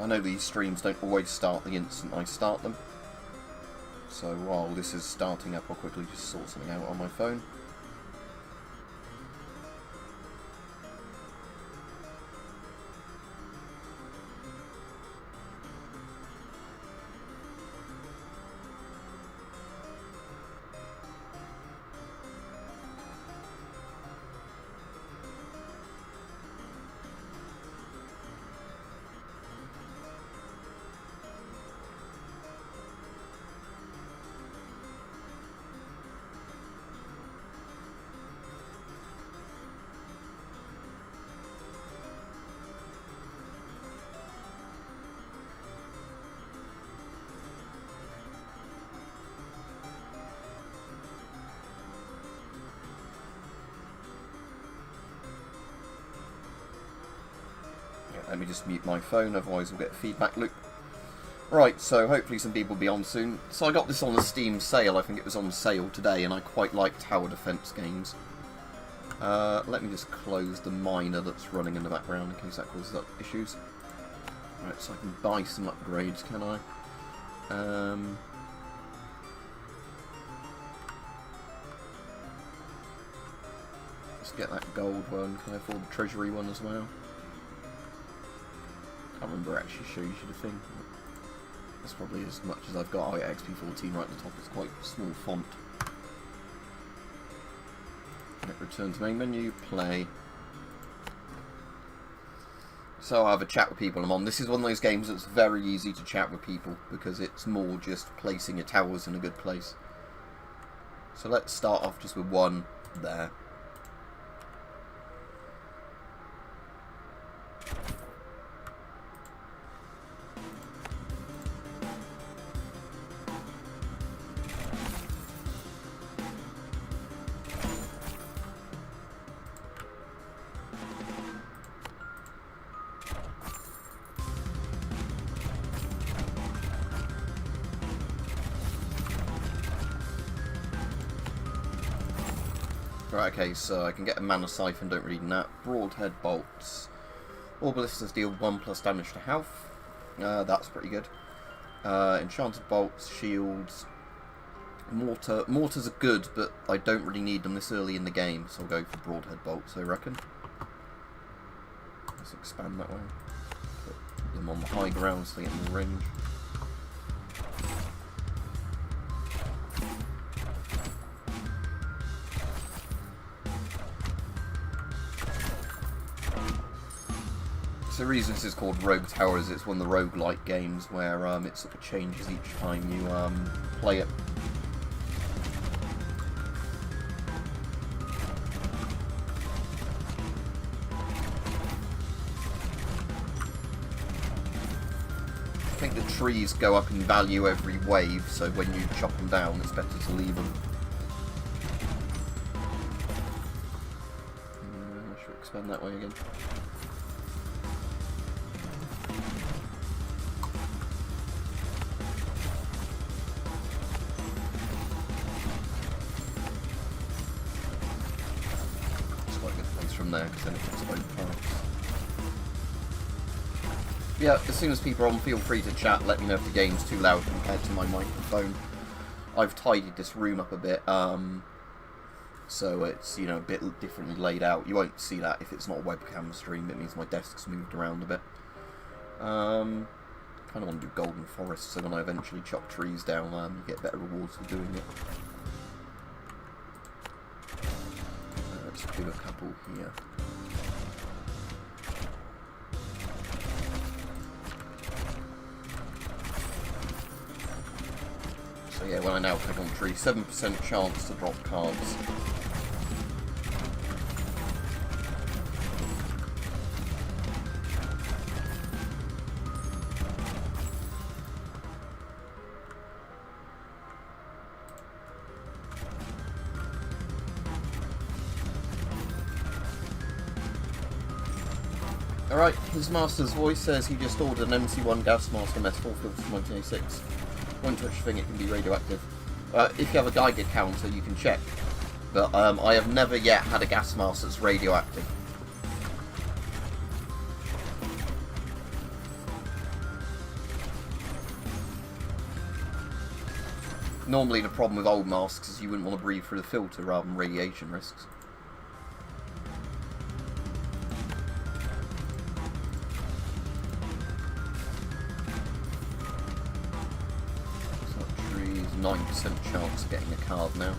I know these streams don't always start the instant I start them. So while this is starting up, I'll quickly just sort something out on my phone. Let me just mute my phone, otherwise we'll get a feedback loop. Right, so hopefully some people will be on soon. So I got this on a Steam sale, I think it was on sale today, and I quite like tower defense games. Let me just close the miner that's running in the background in case that causes up issues. Right, so I can buy some upgrades, can I? Let's get that gold one. Can I afford the treasury one as well? I can't remember actually shows you the thing. That's probably as much as I've got. Oh yeah, XP14 right at the top. It's quite a small font. Return to main menu, play. So I have a chat with people I'm on. This is one of those games that's very easy to chat with people because it's more just placing your towers in a good place. So let's start off just with one there. Right, okay, so I can get a mana siphon, don't really need that. Broadhead bolts. All ballistas deal 1+ damage to health. That's pretty good. Enchanted bolts, shields. Mortars are good, but I don't really need them this early in the game, so I'll go for broadhead bolts, I reckon. Let's expand that way. Put them on the high ground so they get more range. The reason this is called Rogue Tower is it's one of the roguelike games where it sort of changes each time you play it. I think the trees go up in value every wave, so when you chop them down it's better to leave them. I should expand that way again. There, because then it puts both parts. Yeah, as soon as people are on, feel free to chat, let me know if the game's too loud compared to my microphone. I've tidied this room up a bit, so it's, you know, a bit differently laid out. You won't see that if it's not a webcam stream, it means my desk's moved around a bit. Kind of want to do Golden Forest, so when I eventually chop trees down, you get better rewards for doing it. Let's do a couple here. So yeah, when I now click on tree, 7% chance to drop cards. Alright, his master's voice says he just ordered an MC1 gas mask MS4 filter from 1986. Won't touch the thing, it can be radioactive. If you have a Geiger counter, you can check. But I have never yet had a gas mask that's radioactive. Normally the problem with old masks is you wouldn't want to breathe through the filter rather than radiation risks. So trees, 9% chance of getting a card now.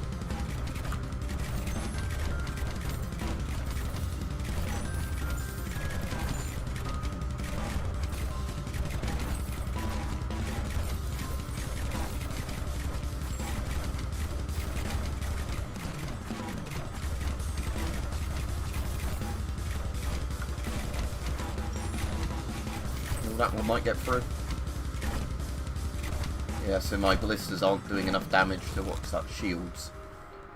That one might get through. Yeah, so my ballistas aren't doing enough damage to what's that, shields.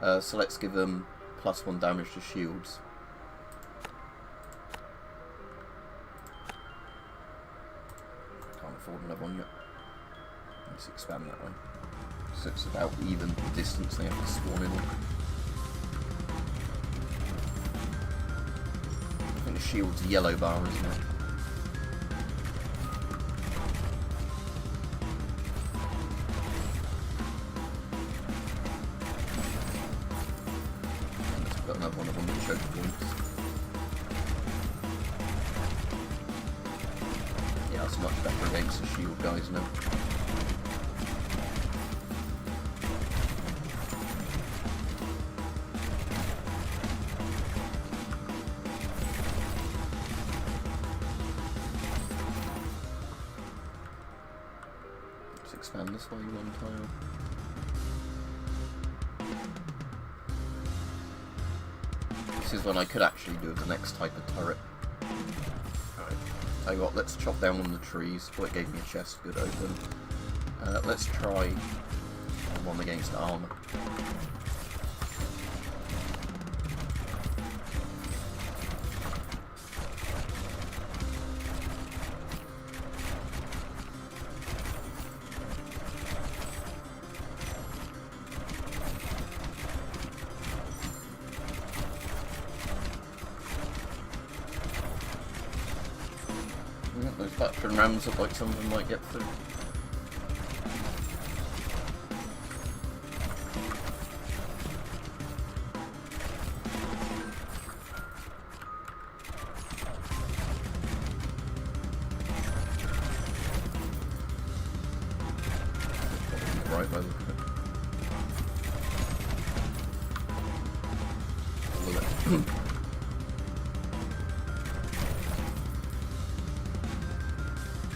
So let's give them +1 damage to shields. Can't afford another one yet. Let's expand that one. So it's about even distance they have to spawn in. I think the shield's a yellow bar, isn't it? One of them with choke points. Yeah, that's much better against the shield guys now. Let's expand this way one tile. This is when I could actually do the next type of turret. Alright, tell you what, let's chop down one of the trees. Oh, it gave me a chest, good open. Let's try one against armor. Those battering rams look like some of them might get through. Right by the look of it.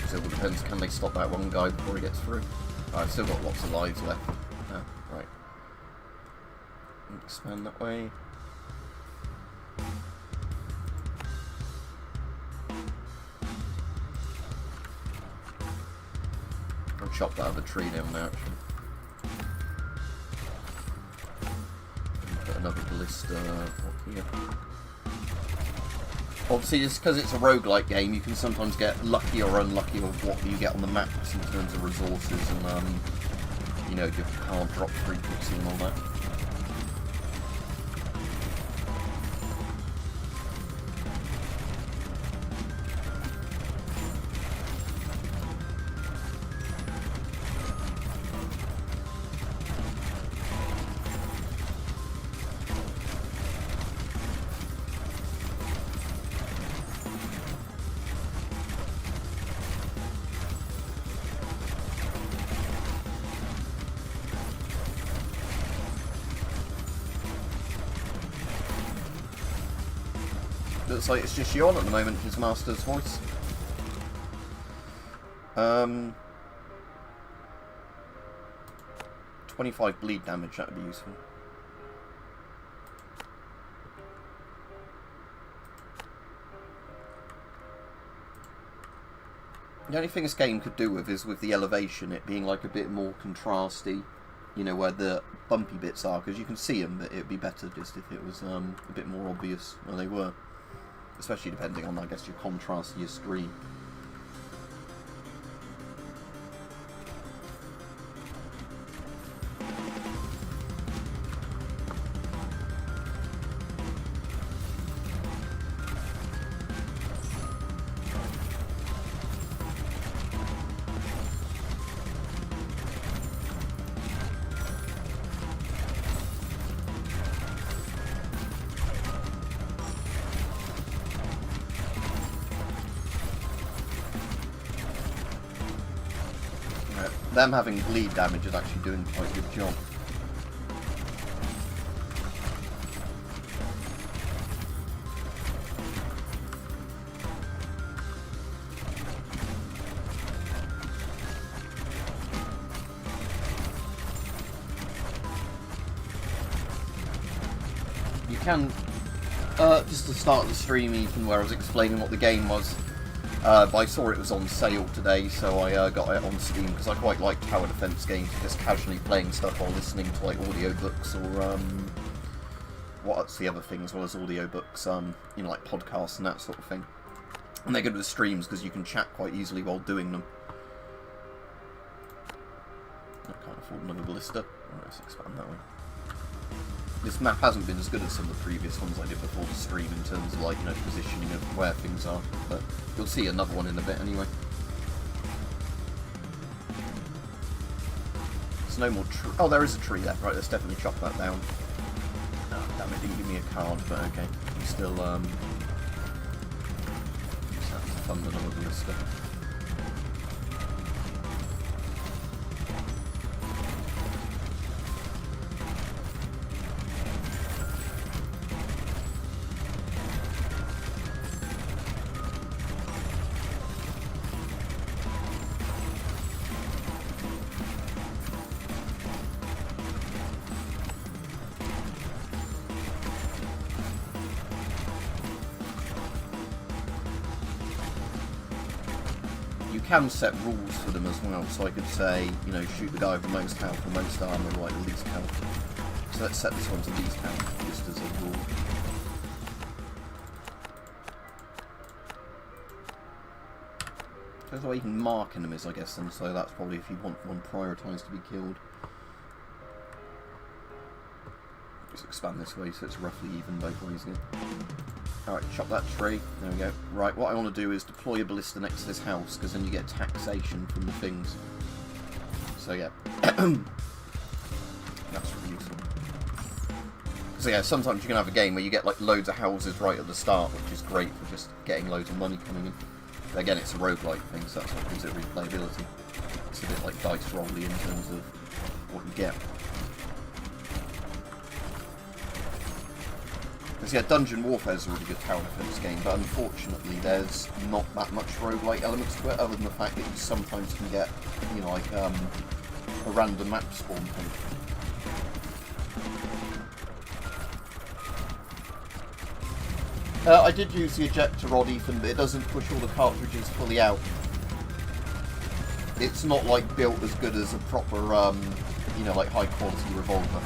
So it depends, can they stop that one guy before he gets through? I've still got lots of lives left. Ah, right. Expand that way. I'll chop that other tree down now, actually. Put another ballista up here. Obviously, just because it's a roguelike game, you can sometimes get lucky or unlucky with what you get on the maps in terms of resources and, you know, your card drop frequency and all that. Looks like it's just Yon at the moment, his master's voice. 25 bleed damage, that would be useful. The only thing this game could do with is with the elevation, it being like a bit more contrasty, you know, where the bumpy bits are, because you can see them, but it would be better just if it was a bit more obvious where they were. Especially depending on, I guess, your contrast of your screen. them having bleed damage is actually doing quite a good job. You can, just to start the stream even where I was explaining what the game was, but I saw it was on sale today, so I got it on Steam, because I quite like tower defense games, just casually playing stuff while listening to like audiobooks or what's the other thing as well as audiobooks, you know, like podcasts and that sort of thing. And they're good with streams because you can chat quite easily while doing them. I can't afford another ballista. Alright, let's expand that way. This map hasn't been as good as some of the previous ones I did before the stream in terms of, like, you know, positioning of where things are, but you'll see another one in a bit anyway. There's no more tree. Oh, there is a tree there. Right, let's definitely chop that down. Oh, damn it, didn't give me a card, but okay. You still, just have to fund another ballista. Can set rules for them as well, so I could say, you know, shoot the guy with the most health or most armor, or like the least health. So let's set this one to least health, just as a rule. Depends how you can mark enemies, I guess, and so that's probably if you want one prioritised to be killed. Just expand this way so it's roughly even both ways again. Alright, chop that tree. There we go. Right, what I want to do is deploy a ballista next to this house, because then you get taxation from the things. So yeah. That's really useful. So yeah, sometimes you can have a game where you get like loads of houses right at the start, which is great for just getting loads of money coming in. But again, it's a roguelike thing, so that's what gives it replayability. It's a bit like dice rolly in terms of what you get. Because yeah, Dungeon Warfare is a really good tower defense game, but unfortunately there's not that much roguelike elements to it, other than the fact that you sometimes can get, you know, like a random map spawn thing. I did use the ejector rod, Ethan, but it doesn't push all the cartridges fully out. It's not like built as good as a proper, you know, like high quality revolver.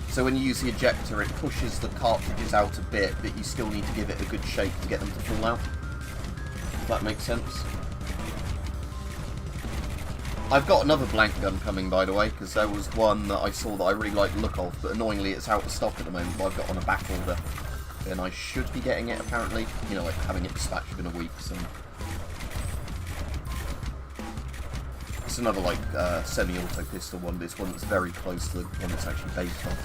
So when you use the ejector, it pushes the cartridges out a bit, but you still need to give it a good shake to get them to fall out. If that makes sense. I've got another blank gun coming, by the way, because there was one that I saw that I really like the look of, but annoyingly it's out of stock at the moment, but I've got on a back order. And I should be getting it, apparently. You know, like having it dispatched within a week, so... It's another, like, semi-auto pistol one, but it's one that's very close to the one it's actually based on.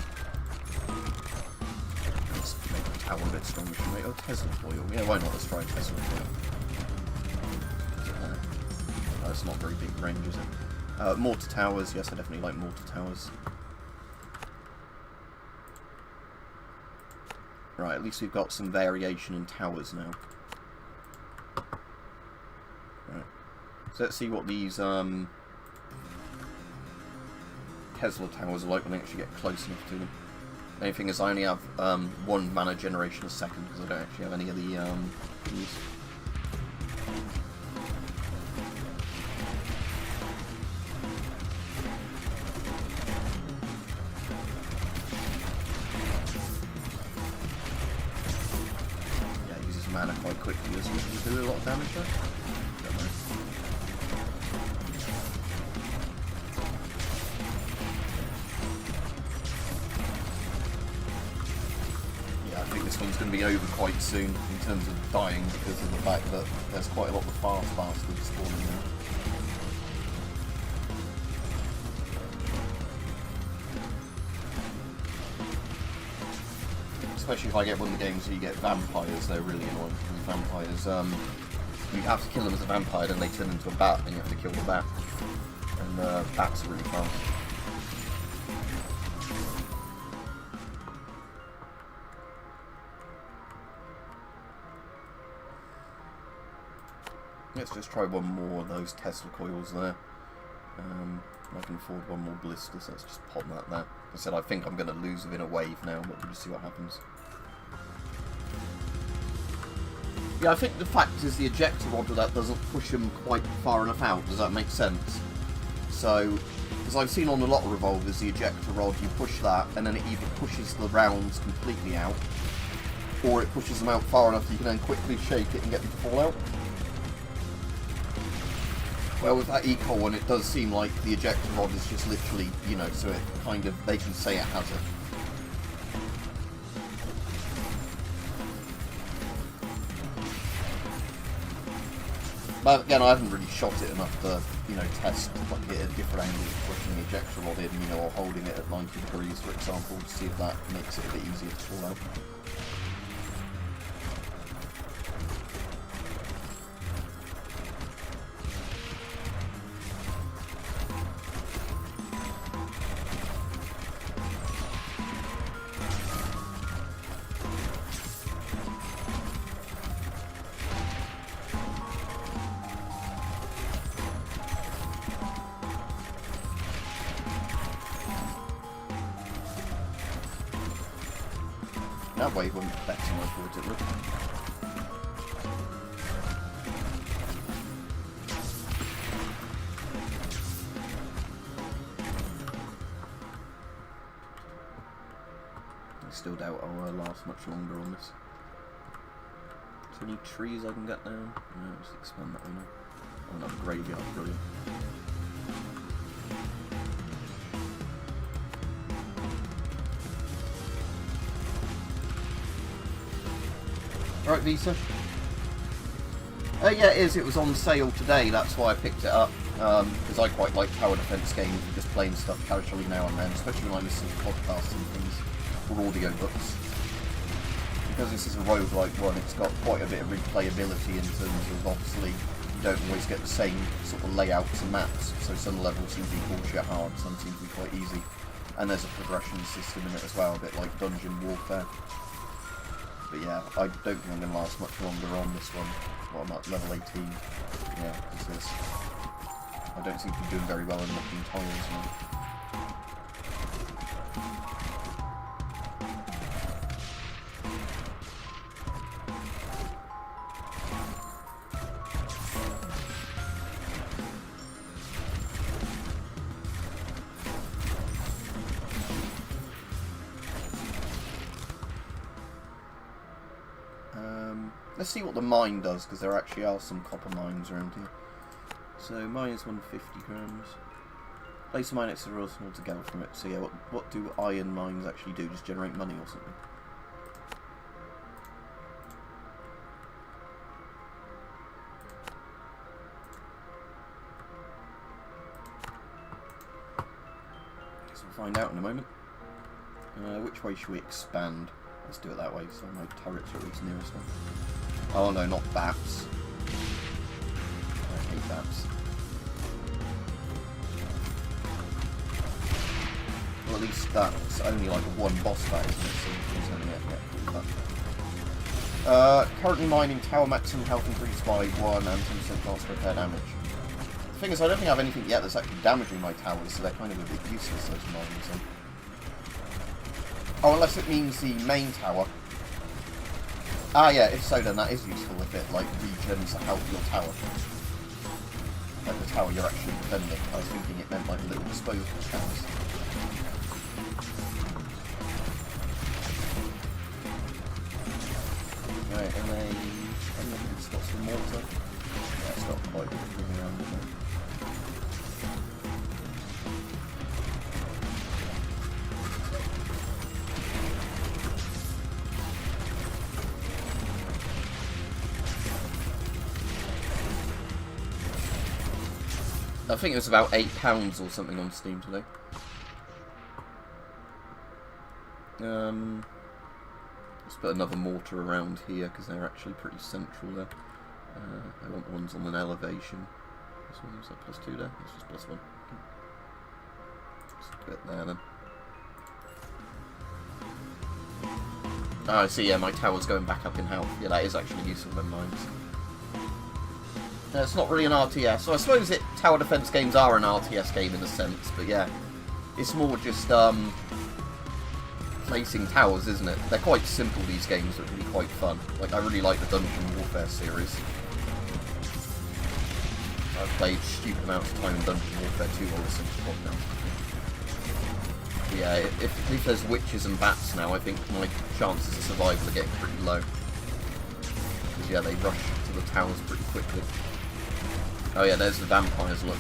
Let's make the tower a bit stronger, should we? Oh, Tesla foil. Yeah, why not? Let's try Tesla foil. Oh, it's not very big range, is it? Mortar towers. Yes, I definitely like mortar towers. Right, at least we've got some variation in towers now. Right. So let's see what these Tesla towers are like when I actually get close enough to them. The only thing is I only have 1 mana generation a second because I don't actually have any of the these. Yeah, it uses mana quite quickly. Does it do a lot of damage though? Don't know. I think this one's going to be over quite soon in terms of dying because of the fact that there's quite a lot of fast bastards spawning in. Especially if I get one of the games where you get vampires, they're really annoying. With vampires, you have to kill them as a vampire, then they turn into a bat, and you have to kill the bat. and that's really fast. Let's just try one more of those Tesla coils there. I can afford one more blister, so let's just pop that there. I said I think I'm going to lose within a wave now, but we'll just see what happens. Yeah, I think the fact is the ejector rod of that doesn't push them quite far enough out. Does that make sense? So, because I've seen on a lot of revolvers, the ejector rod, you push that, and then it either pushes the rounds completely out, or it pushes them out far enough that you can then quickly shake it and get them to fall out. Well, with that Eco one, it does seem like the ejector rod is just literally, you know, so it kind of, they can say it has it. But again, I haven't really shot it enough to, you know, test, like, at a different angle, pushing the ejector rod in, you know, or holding it at 90 degrees, for example, to see if that makes it a bit easier to fall out. That wave went better than I thought it would. I still doubt I'll last much longer on this. Is there any trees I can get down? No, just expand that way now. Oh, another graveyard, brilliant. Right, Visa? Yeah, it is. It was on sale today. That's why I picked it up. Because I quite like tower defense games and just playing stuff casually now and then, especially when I listen to podcasts and things, or audio books. Because this is a roguelike one, it's got quite a bit of replayability in terms of, obviously, you don't always get the same sort of layouts and maps, so some levels seem to be bullshit hard, some seem to be quite easy. And there's a progression system in it as well, a bit like Dungeon Warfare. But yeah, I don't think I'm going to last much longer on this one. Well, I'm at level 18. Yeah, because this. I don't seem to be doing very well in knocking tiles now. Let's see what the mine does, because there actually are some copper mines around here. So, mine is 150 grams. Place a mine next to the real small to gather from it. So yeah, what do iron mines actually do? Just generate money or something? Guess we'll find out in a moment. Which way should we expand? Let's do it that way, so my turrets are at least nearest one. Oh no, not BAPs. I hate BAPs. Well, at least that's only like one boss battle, isn't it? So it's only currently mining tower maximum health increased by 1 and 10% chance to repair damage. The thing is, I don't think I have anything yet that's actually damaging my towers, so they're kind of a bit useless, those mines. So. Oh, unless it means the main tower. Ah, yeah, if so, then that is useful if it, like, regens the health of your tower. Like the tower you're actually defending. I was thinking it meant, like, little disposable towers. Right, and then it's got some mortar. Yeah, it's got quite a bit of moving around, isn't it? I think it was about £8 or something on Steam today. Let's put another mortar around here because they're actually pretty central there. I want ones on an elevation. This one was that +2 there? This was +1. Just put it there then. Oh, I see, yeah, my tower's going back up in health. Yeah, that is actually useful than mine. It's not really an RTS, so I suppose tower defense games are an RTS game in a sense, but yeah, it's more just placing towers, isn't it? They're quite simple, these games, but can be quite fun. Like, I really like the Dungeon Warfare series. I've played stupid amounts of time in Dungeon Warfare 2 while listening to podcasts. Yeah, if there's witches and bats now, I think my chances of survival are getting pretty low. Because, yeah, they rush to the towers pretty quickly. Oh yeah, there's the vampires, look.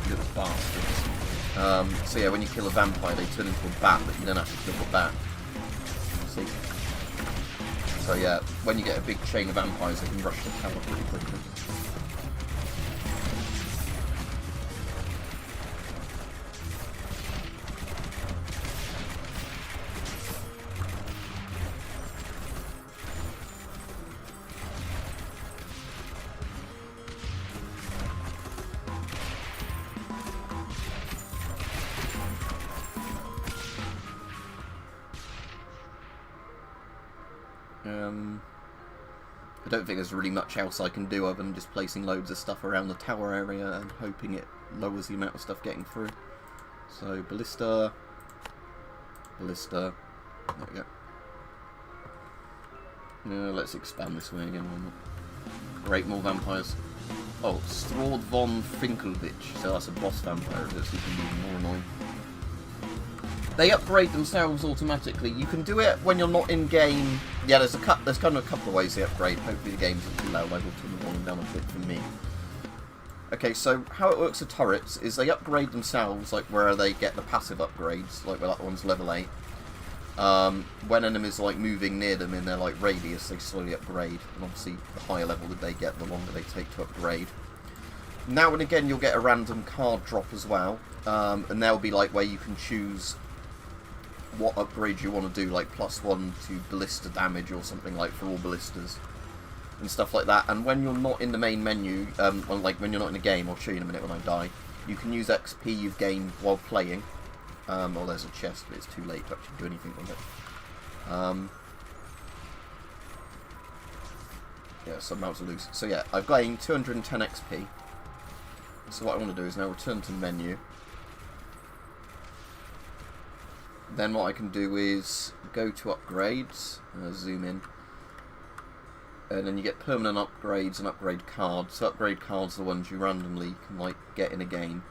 Little bastards. So yeah, when you kill a vampire, they turn into a bat, but you don't actually kill the bat. See? So yeah, when you get a big chain of vampires, they can rush the tower pretty quickly. I don't think there's really much else I can do other than just placing loads of stuff around the tower area and hoping it lowers the amount of stuff getting through. So, ballista, there we go. Let's expand this way again. Great, more vampires. Oh, Strord von Finkelwich, so that's a boss vampire, so it's even more annoying. They upgrade themselves automatically. You can do it when you're not in game. Yeah, there's kind of a couple of ways they upgrade. Hopefully the game's not too loud. I will turn the volume down a bit for me. Okay, so how it works with turrets is they upgrade themselves, like where they get the passive upgrades, like where that one's level 8. When enemies are like moving near them in their like radius, they slowly upgrade. And obviously, the higher level that they get, the longer they take to upgrade. Now and again, you'll get a random card drop as well, and there'll be like where you can choose what upgrade you want to do, like +1 to ballista damage or something, like for all ballistas and stuff like that. And when you're not in the main menu, like when you're not in a game, I'll show you in a minute when I die, you can use XP you've gained while playing. Well, there's a chest, but it's too late to actually do anything with it. Yeah, some mounts are loose. So yeah, I've gained 210 XP. So what I want to do is now return to the menu. Then what I can do is go to upgrades, zoom in, and then you get permanent upgrades and upgrade cards. So upgrade cards are the ones you randomly can like get in a game.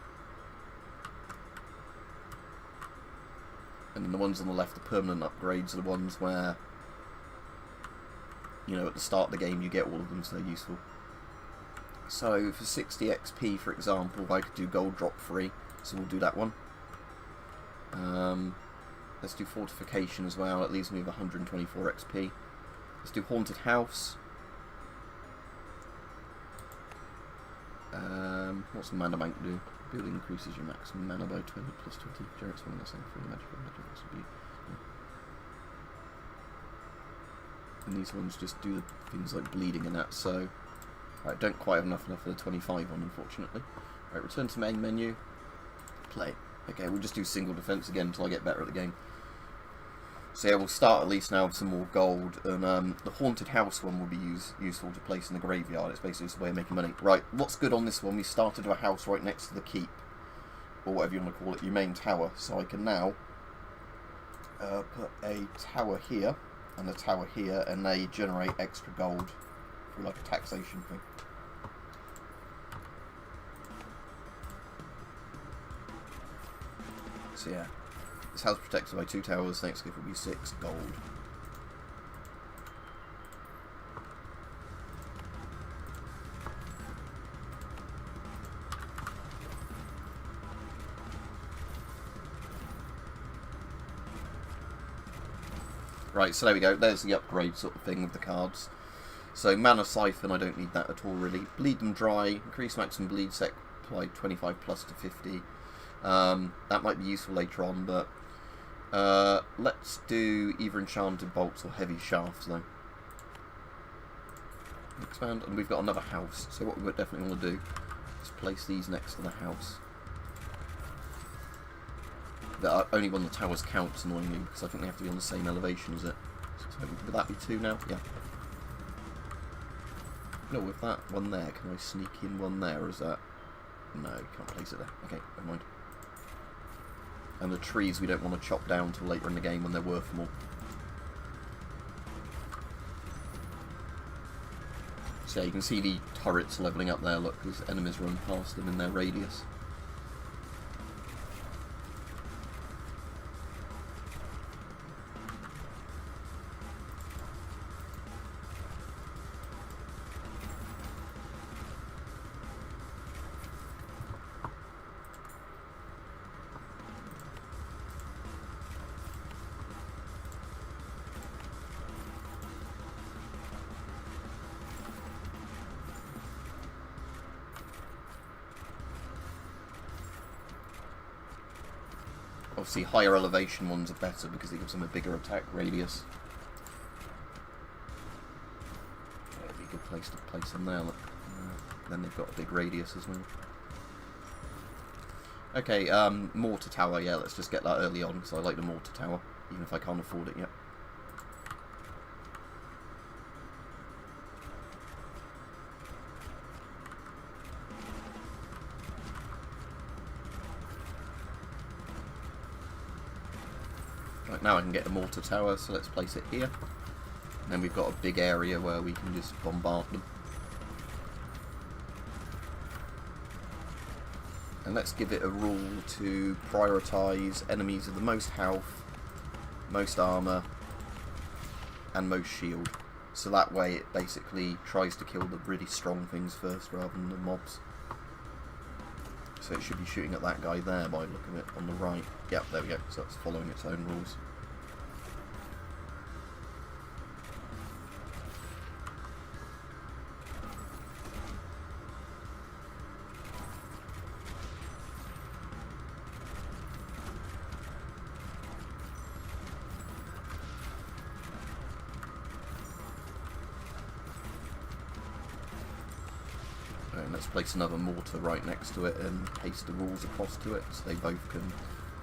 And then the ones on the left, the permanent upgrades, are the ones where, you know, at the start of the game you get all of them, so they're useful. So for 60 XP, for example, I could do gold drop free, so we'll do that one. Let's do fortification as well, that leaves me with 124 XP. Let's do haunted house. What's mana bank do? Building increases your maximum mana by 20 plus 20. Generates one less than free magical. Yeah. And these ones just do the things like bleeding and that, so... Right, don't quite have enough for the 25 one, unfortunately. Right, return to main menu. Play. Okay, we'll just do single defense again until I get better at the game. So yeah, we'll start at least now with some more gold, and the haunted house one will be useful to place in the graveyard. It's basically just a way of making money. Right, what's good on this one? We started a house right next to the keep, or whatever you want to call it, your main tower. So I can now put a tower here and a tower here, and they generate extra gold through like a taxation thing. So yeah. This house protected by 2 towers, next gift will be 6 gold. Right, so there we go, there's the upgrade sort of thing of the cards. So Mana Siphon, I don't need that at all really. Bleed them dry, increase maximum bleed sec by 25 plus to 50. That might be useful later on, but let's do either enchanted bolts or heavy shafts though. Expand, and we've got another house, so what we definitely want to do Let's place these next to the house. Only when the towers counts, annoyingly, because I think they have to be on the same elevation as it. So would that be 2 now? Yeah. No, with that one there, can I sneak in one there, or is that... No, you can't place it there. Okay, never mind. And the trees we don't want to chop down till later in the game when they're worth more. So yeah, you can see the turrets levelling up there, look, because enemies run past them in their radius. Obviously, higher elevation ones are better because it gives them a bigger attack radius. That'd be a good place to place them there. Look. Then they've got a big radius as well. Okay, mortar tower. Yeah, let's just get that early on because I like the mortar tower, even if I can't afford it yet. Right, now I can get the mortar tower, so let's place it here. And then we've got a big area where we can just bombard them. And let's give it a rule to prioritise enemies of the most health, most armour, and most shield. So that way it basically tries to kill the really strong things first rather than the mobs. So it should be shooting at that guy there by looking at it on the right. Yep, there we go. So it's following its own rules. And let's place another mortar right next to it and paste the rules across to it so they both can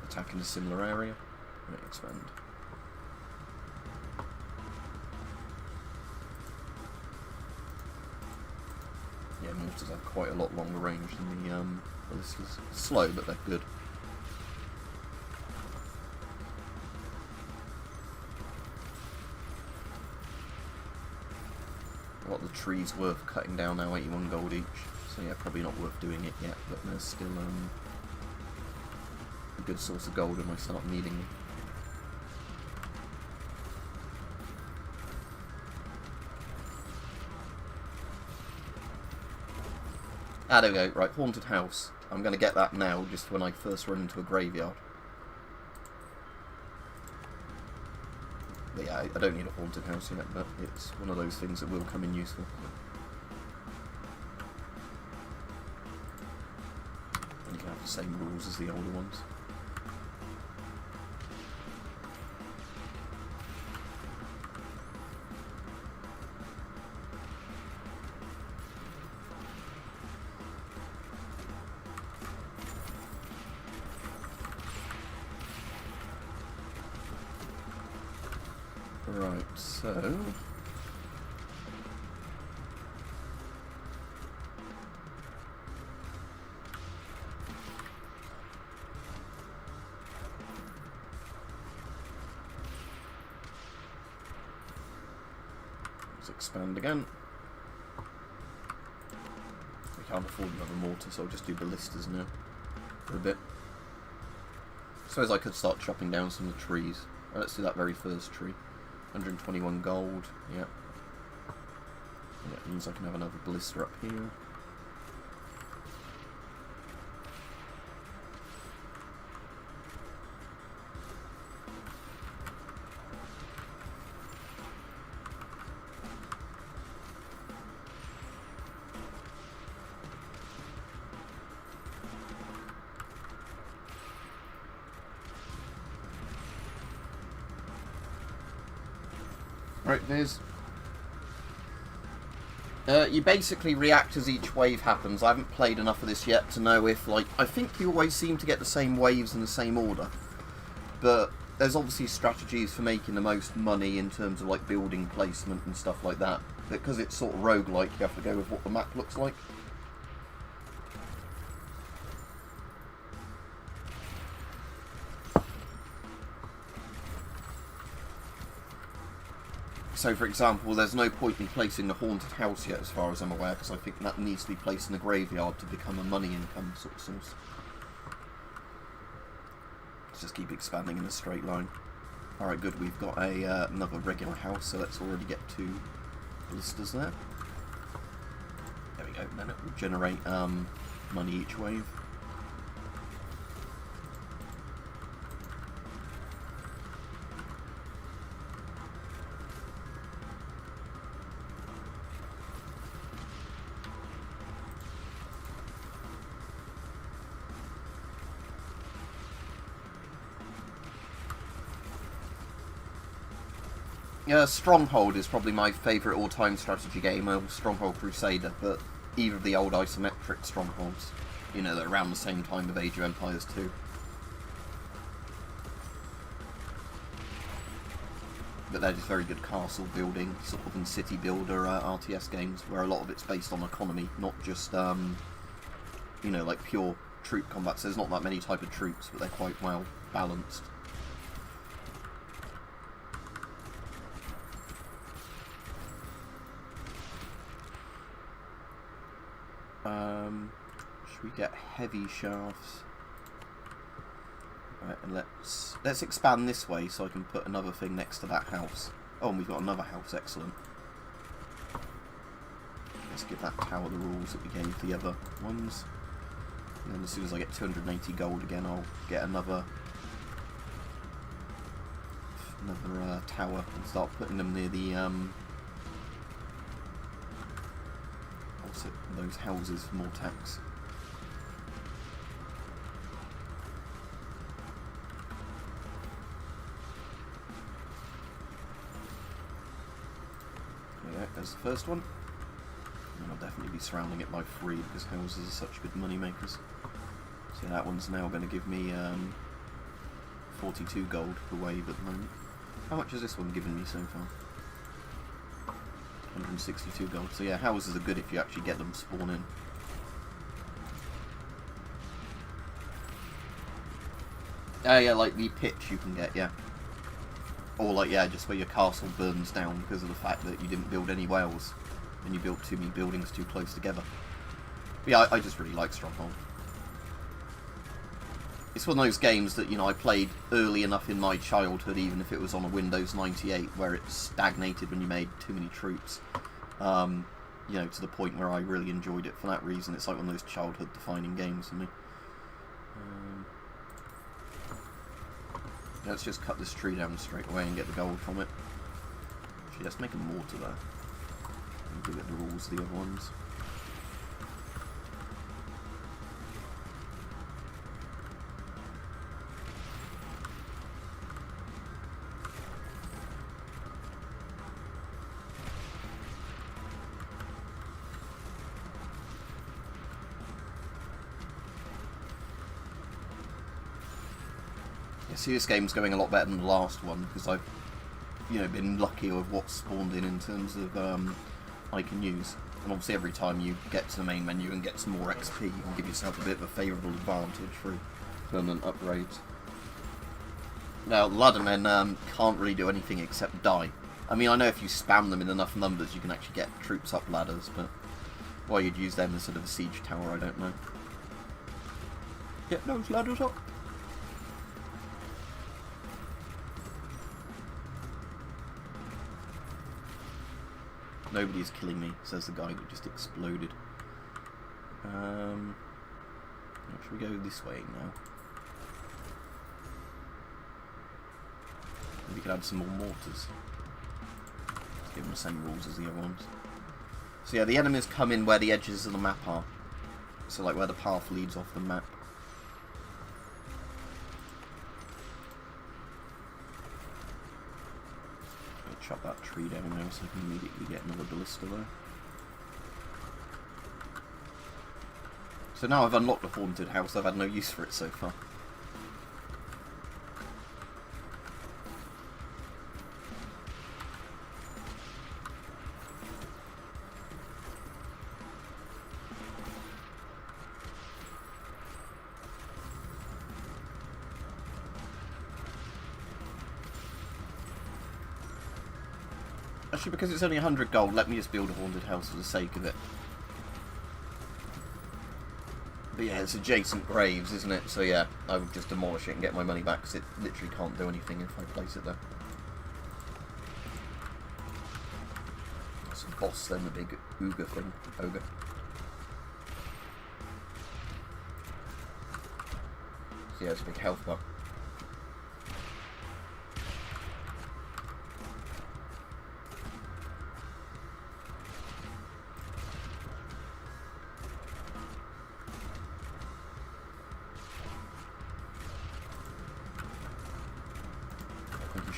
attack in a similar area. Right, expand. Yeah, mortars have quite a lot longer range than the ballistas. Slow, but they're good. A lot of the trees worth cutting down now, 81 gold each. So yeah, probably not worth doing it yet, but there's still a good source of gold when I start needing them. Ah, there we go. Right, haunted house. I'm going to get that now, just when I first run into a graveyard. But yeah, I don't need a haunted house yet, but it's one of those things that will come in useful. And you can have the same rules as the older ones. Right, so... let's expand again. We can't afford another mortar, so I'll just do ballistas now for a bit. Suppose I could start chopping down some of the trees. Right, let's do that very first tree. 121 gold, yeah. That means I can have another ballista up here. Right, there's... You basically react as each wave happens. I haven't played enough of this yet to know if, like, I think you always seem to get the same waves in the same order. But there's obviously strategies for making the most money in terms of, like, building placement and stuff like that. Because it's sort of roguelike, you have to go with what the map looks like. So, for example, there's no point in placing the haunted house yet, as far as I'm aware, because I think that needs to be placed in the graveyard to become a money income sort of source. Let's just keep expanding in a straight line. Alright, good, we've got another regular house, so let's already get 2 blisters there. There we go, then it will generate money each wave. Stronghold is probably my favourite all-time strategy game, Stronghold Crusader, but either of the old isometric Strongholds, you know, they're around the same time of Age of Empires 2. But they're just very good castle building, sort of, and city builder RTS games, where a lot of it's based on economy, not just, you know, like pure troop combat. So there's not that many type of troops, but they're quite well balanced. Should we get heavy shafts? Right, and let's expand this way so I can put another thing next to that house. Oh, and we've got another house, excellent. Let's give that tower the rules that we gave the other ones. And then as soon as I get 280 gold again, I'll get another tower and start putting them near the those houses for more tax. There, there's the first one. And I'll definitely be surrounding it by 3 because houses are such good money makers. So that one's now going to give me 42 gold per wave at the moment. How much has this one given me so far? 162 gold. So yeah, houses are good if you actually get them spawn in. Yeah, like the pitch you can get, yeah. Or like, yeah, just where your castle burns down because of the fact that you didn't build any wells and you built too many buildings too close together. But yeah, I just really like Stronghold. It's one of those games that, you know, I played early enough in my childhood, even if it was on a Windows 98, where it stagnated when you made too many troops. You know, to the point where I really enjoyed it for that reason. It's like one of those childhood-defining games for me. Let's just cut this tree down straight away and get the gold from it. Actually, let's make a mortar there. And give it the rules of the other ones. See, this game's going a lot better than the last one because I've, you know, been lucky with what's spawned in terms of I can use. And obviously every time you get to the main menu and get some more XP, you can give yourself a bit of a favourable advantage through permanent upgrades. Now, laddermen can't really do anything except die. I mean, I know if you spam them in enough numbers you can actually get troops up ladders, but why you'd use them instead of a siege tower, I don't know. Get those ladders up. Nobody's killing me, says the guy that just exploded. Should we go this way now? Maybe we could add some more mortars. Let's give them the same rules as the other ones. So yeah, the enemies come in where the edges of the map are. So like where the path leads off the map. Chop that tree down now so I can immediately get another ballista there. So now I've unlocked the haunted house, I've had no use for it so far. Actually, because it's only 100 gold, let me just build a haunted house for the sake of it. But yeah, it's adjacent graves, isn't it? So yeah, I would just demolish it and get my money back, because it literally can't do anything if I place it there. It's a boss then, the big ogre thing. Ogre. So yeah, it's a big health bar.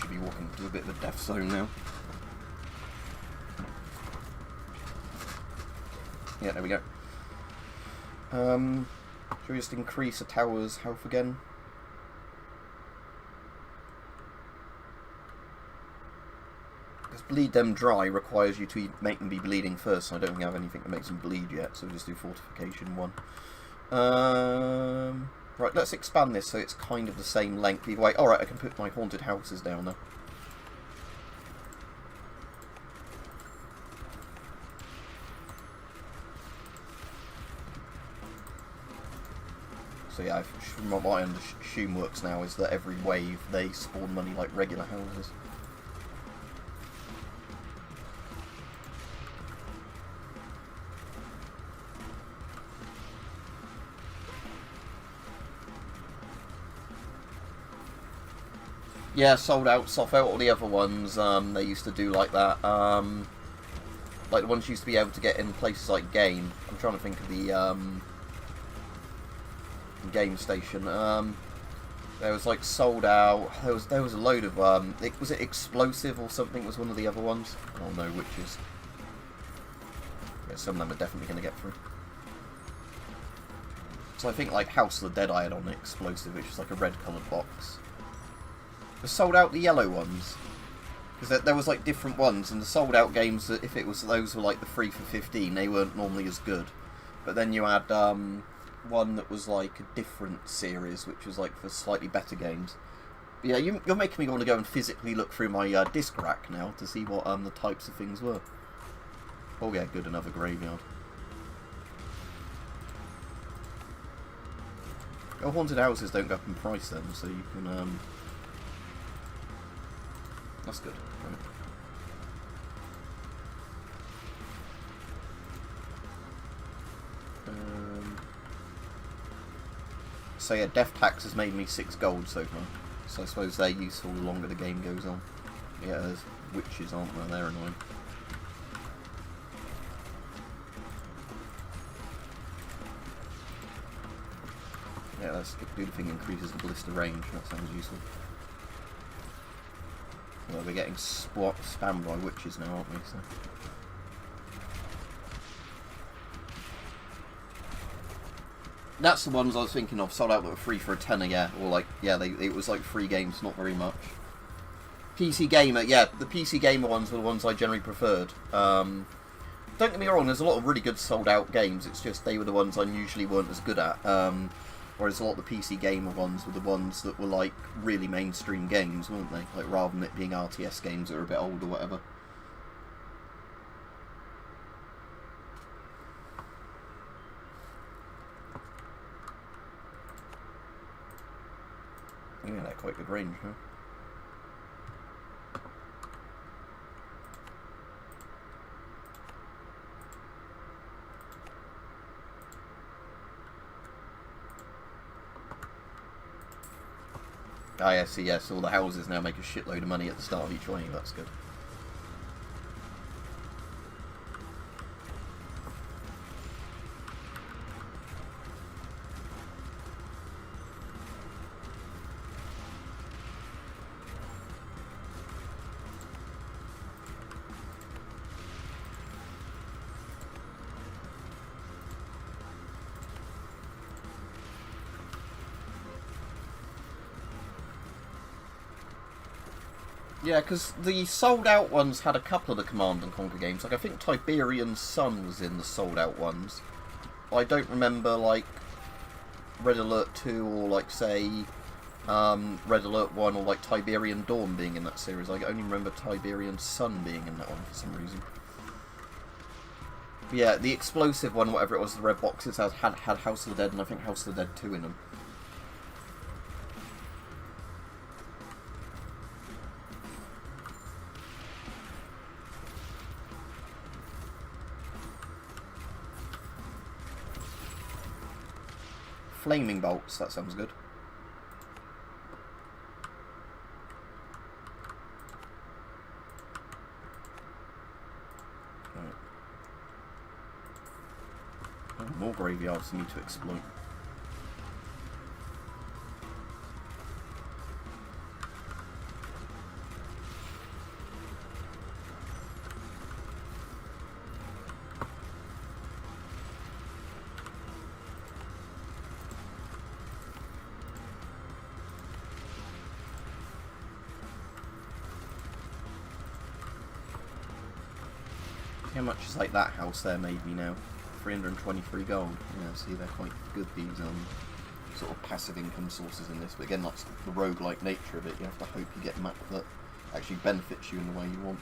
Be walking through a bit of a death zone now. Yeah, there we go. Should we just increase a tower's health again? Because bleed them dry requires you to make them be bleeding first, so I don't think I have anything that makes them bleed yet, so we'll just do fortification 1. Right, let's expand this so it's kind of the same length either way. Alright, I can put my haunted houses down now. So yeah, from what I assume works now is that every wave they spawn money like regular houses. Yeah, sold out, soft out all the other ones. They used to do like that. Like the ones you used to be able to get in places like Game. I'm trying to think of the Game Station. There was like sold out. There was a load of was it Explosive or something? Was one of the other ones? Oh no, Witches. Yeah, some of them are definitely going to get through. So I think like House of the Dead I had on Explosive, which is like a red coloured box. They sold out the yellow ones because there was like different ones, and the sold out games, if it was those were like the 3 for 15, they weren't normally as good. But then you had one that was like a different series, which was like for slightly better games. But yeah, you're making me want to go and physically look through my disc rack now to see what the types of things were. Oh yeah, good, another graveyard. Your haunted houses don't go up in price then, so you can that's good. So yeah, death tax has made me 6 gold so far. So I suppose they're useful the longer the game goes on. Yeah, there's witches, aren't there? They're annoying. Yeah, that's do the thing increases the blister range. That sounds useful. Well, we're getting spammed by witches now, aren't we? So. That's the ones I was thinking of. Sold out that were free for a tenner, yeah, or like, yeah, it was like free games, not very much. PC Gamer, yeah, the PC Gamer ones were the ones I generally preferred. Don't get me wrong, there's a lot of really good sold out games. It's just they were the ones I usually weren't as good at. Whereas a lot of the PC Gamer ones were the ones that were like really mainstream games, weren't they? Like rather than it being RTS games that are a bit old or whatever. Yeah, they're quite good range, huh? Ah, yes, yes, all the houses now make a shitload of money at the start of each wave, that's good. Yeah, because the sold-out ones had a couple of the Command and Conquer games. Like, I think Tiberian Sun was in the sold-out ones. I don't remember, like, Red Alert 2 or, like, say, Red Alert 1 or, like, Tiberian Dawn being in that series. I only remember Tiberian Sun being in that one for some reason. But yeah, the explosive one, whatever it was, the red boxes, had House of the Dead and I think House of the Dead 2 in them. Flaming bolts, that sounds good. Right. Oh, more graveyards for me to exploit. How much is like that house there made me now? 323 gold. Yeah, see, they're quite good, these sort of passive income sources in this. But again, that's the roguelike nature of it. You have to hope you get a map that actually benefits you in the way you want.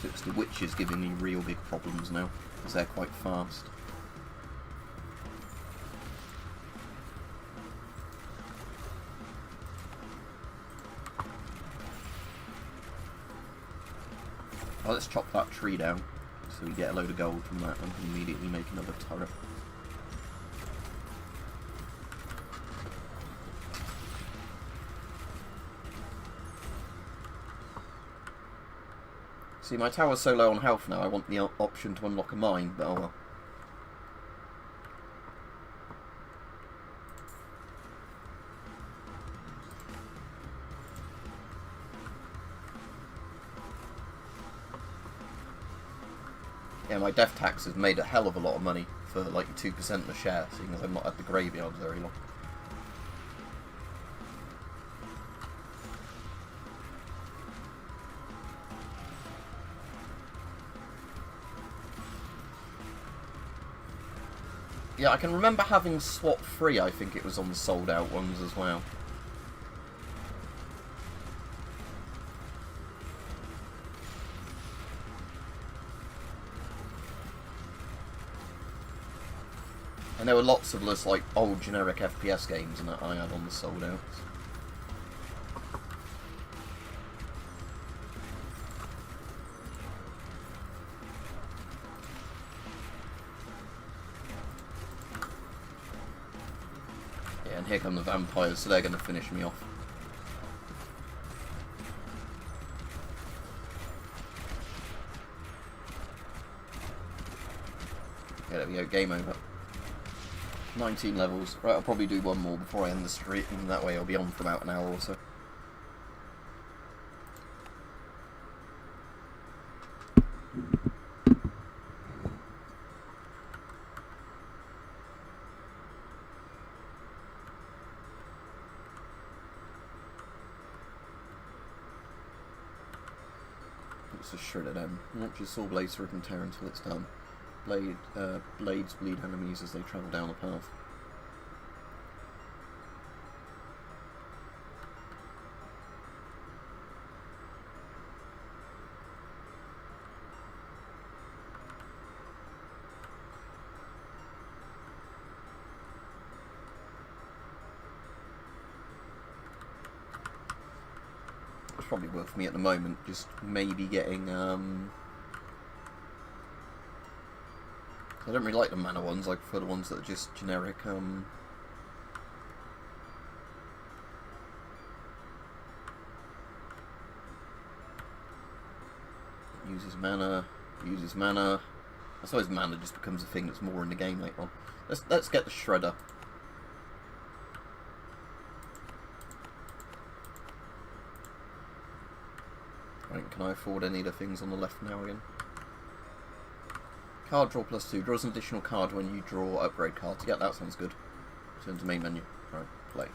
So it's the witches giving me real big problems now, because they're quite fast. Oh, let's chop that tree down, so we get a load of gold from that and can immediately make another turret. See, my tower's so low on health now, I want the option to unlock a mine, but oh well. Yeah, my death tax has made a hell of a lot of money for like 2% a share, seeing as I've not had the graveyard very long. Yeah, I can remember having swap free, I think it was on the sold out ones as well. And there were lots of those like old generic FPS games and that I had on the sold outs. Yeah, and here come the vampires, so they're going to finish me off. Yeah, there we go, game over. 19 levels. Right, I'll probably do one more before I end the stream, and that way I'll be on for about an hour or so. It's a shredded M. Launches saw blades rip and tear until it's done. Blades bleed enemies as they travel down the path. It's probably worth me at the moment, just maybe getting I don't really like the mana ones, I prefer the ones that are just generic, uses mana. I suppose mana just becomes a thing that's more in the game later on. Let's get the shredder. Right, can I afford any of the things on the left now again? Card draw +2. Draws an additional card when you draw upgrade cards. Yeah, that sounds good. Turn to main menu. Right, play.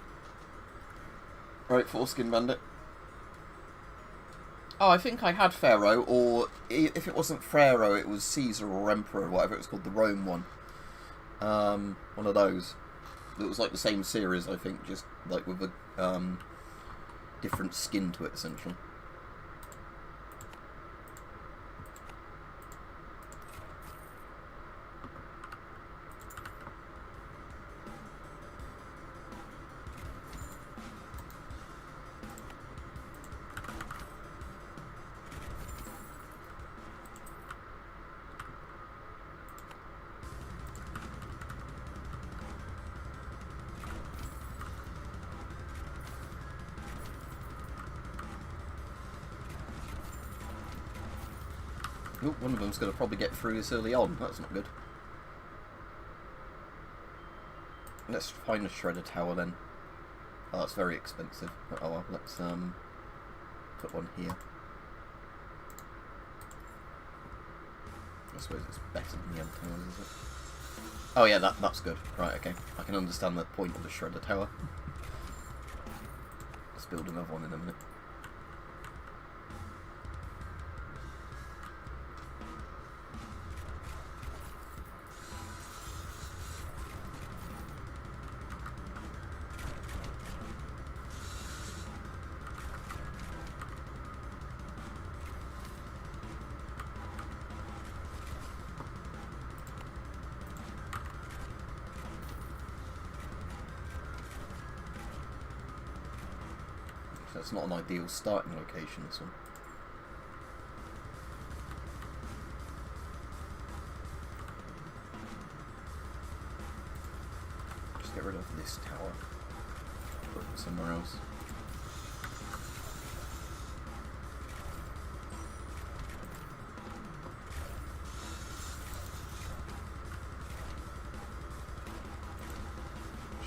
Right, Foreskin Bandit. Oh, I think I had Pharaoh, or if it wasn't Pharaoh, it was Caesar or Emperor, or whatever it was called, the Rome one. One of those. It was like the same series, I think, just like with a different skin to it, essentially. Oh, one of them's going to probably get through this early on. That's not good. Let's find a shredder tower then. Oh, that's very expensive. Oh well, let's put one here. I suppose it's better than the other towers, is it? Oh yeah, that's good. Right, okay. I can understand the point of the shredder tower. Let's build another one in a minute. That's not an ideal starting location, this one. Just get rid of this tower. Put it somewhere else.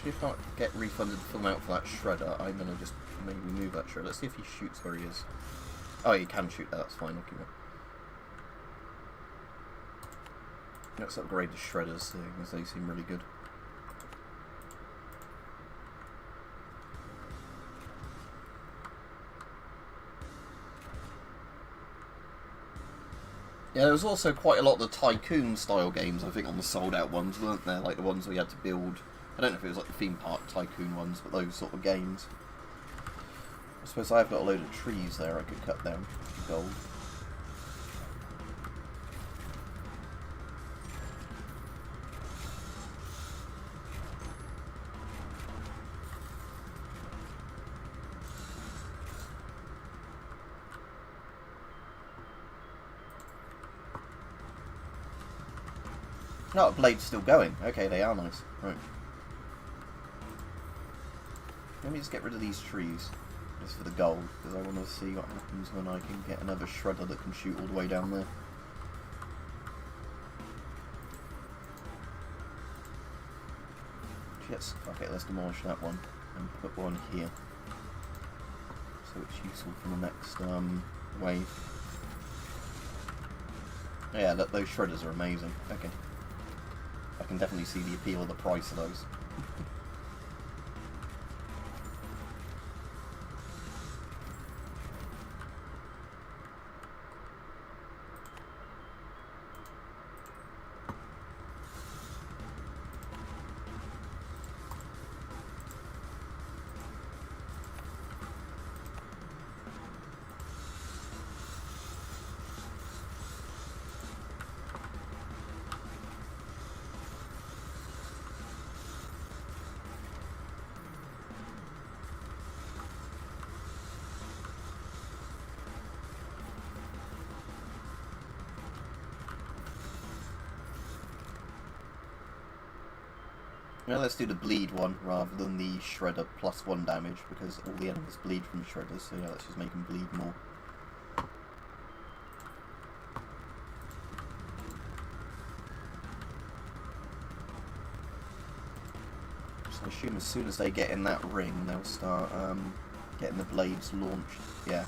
If I get refunded the full amount for that shredder, I'm going to just maybe move that shredder. Let's see if he shoots where he is. Oh, he can shoot that, that's fine, I'll keep it. Let's upgrade the shredders, because they seem really good. Yeah, there was also quite a lot of the Tycoon style games, I think, on the sold out ones, weren't there? Like the ones we had to build. I don't know if it was like the theme park Tycoon ones, but those sort of games. I suppose I've got a load of trees there I could cut down for gold. No, the blade's still going. Okay, they are nice. Right. Let me just get rid of these trees, just for the gold, because I want to see what happens when I can get another shredder that can shoot all the way down there. Yes, okay, let's demolish that one, and put one here, so it's useful for the next wave. Yeah, those shredders are amazing. Okay. I can definitely see the appeal of the price of those. Now let's do the bleed one rather than the shredder +1 damage, because all the enemies bleed from shredders, so yeah, let's just make them bleed more. So I assume as soon as they get in that ring, they'll start getting the blades launched. Yeah.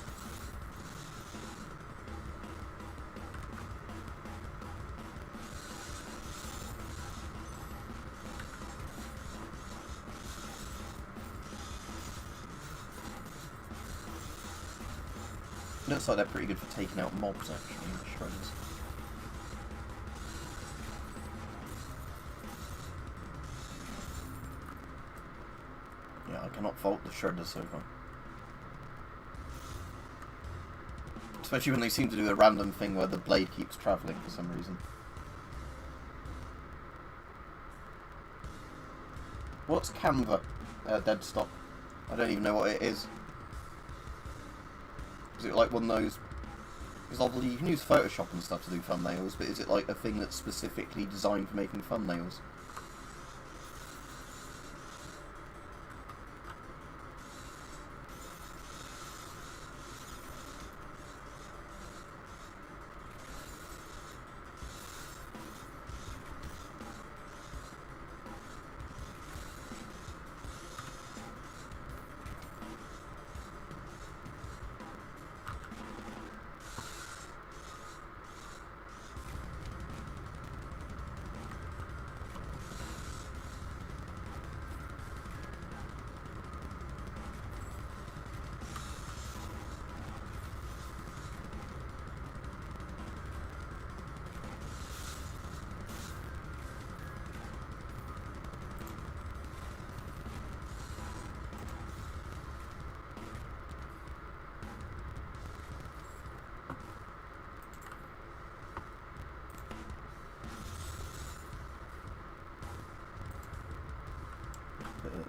looks like they're pretty good for taking out mobs, actually, in the shredders. Yeah, I cannot fault the shredders so far. Especially when they seem to do a random thing where the blade keeps travelling for some reason. What's Canva? Dead stop. I don't even know what it is. Is it like one of those... Because obviously you can use Photoshop and stuff to do thumbnails, but is it like a thing that's specifically designed for making thumbnails?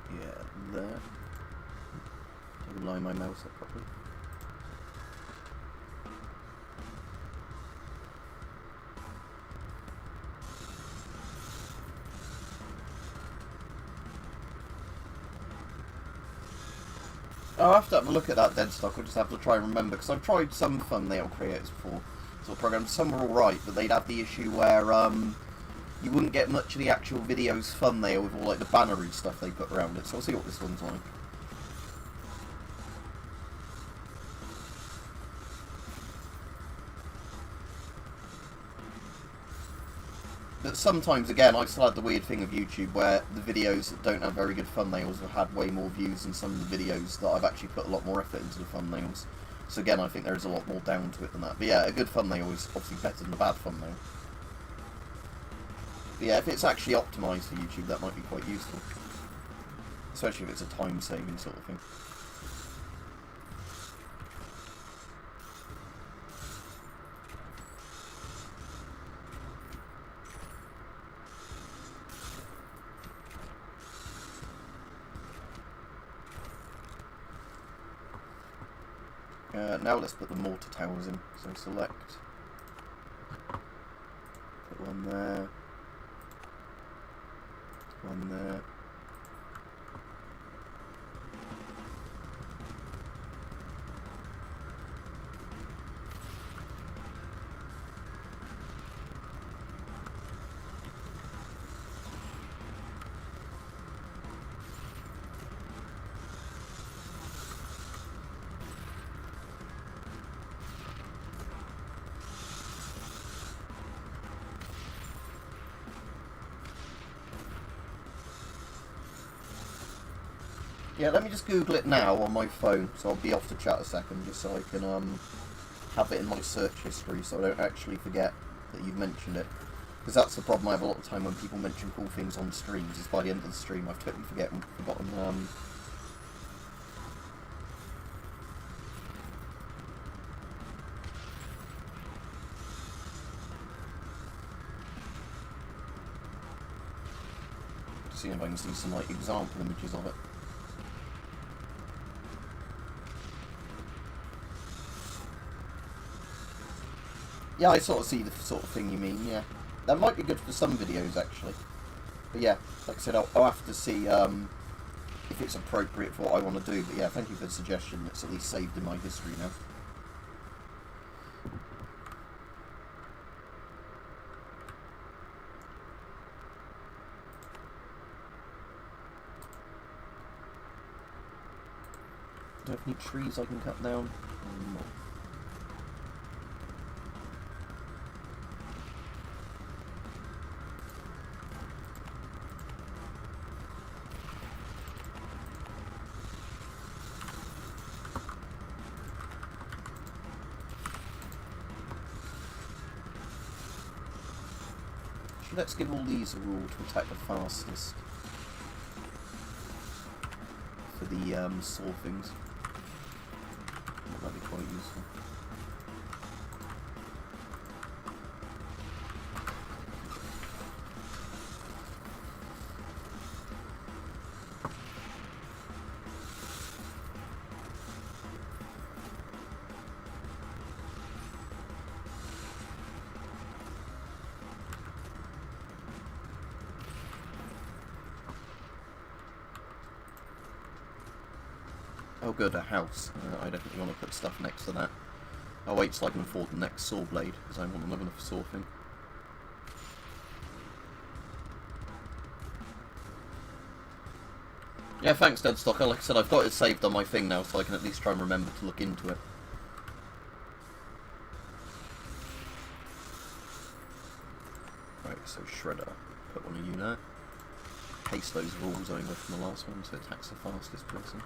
Yeah, there. Don't line my mouse up properly. I'll have to have a look at that dead stock. I'll just have to try and remember, because I've tried some thumbnail creators before, sort of programs. Some were alright, but they'd have the issue where you wouldn't get much of the actual video's thumbnail with all like the bannery stuff they put around it. So I'll see what this one's like. But sometimes, again, I still had the weird thing of YouTube where the videos that don't have very good thumbnails have had way more views than some of the videos that I've actually put a lot more effort into the thumbnails. So again, I think there is a lot more down to it than that. But yeah, a good thumbnail is obviously better than a bad thumbnail. But yeah, if it's actually optimised for YouTube, that might be quite useful. Especially if it's a time-saving sort of thing. Now let's put the mortar towers in. So select, put one there, one there. Yeah, let me just Google it now on my phone, so I'll be off to chat a second, just so I can have it in my search history, so I don't actually forget that you've mentioned it. Because that's the problem I have a lot of time when people mention cool things on streams, is by the end of the stream I've totally forgotten to see if I can see some like example images of it. Yeah, I sort of see the sort of thing you mean, yeah. That might be good for some videos, actually. But yeah, like I said, I'll have to see if it's appropriate for what I want to do. But yeah, thank you for the suggestion. It's at least saved in my history now. Do I have any trees I can cut down? No. Actually, let's give all these a rule to attack the fastest for the saw things. That'd be quite useful. Oh good, a house. I definitely want to put stuff next to that. I'll wait till I can afford the next saw blade, because I want another saw thing. Yeah, thanks Deadstock. Like I said, I've got it saved on my thing now, so I can at least try and remember to look into it. Right, so Shredder. Put one of you there. Paste those rules over from the last one so it attacks the fastest person.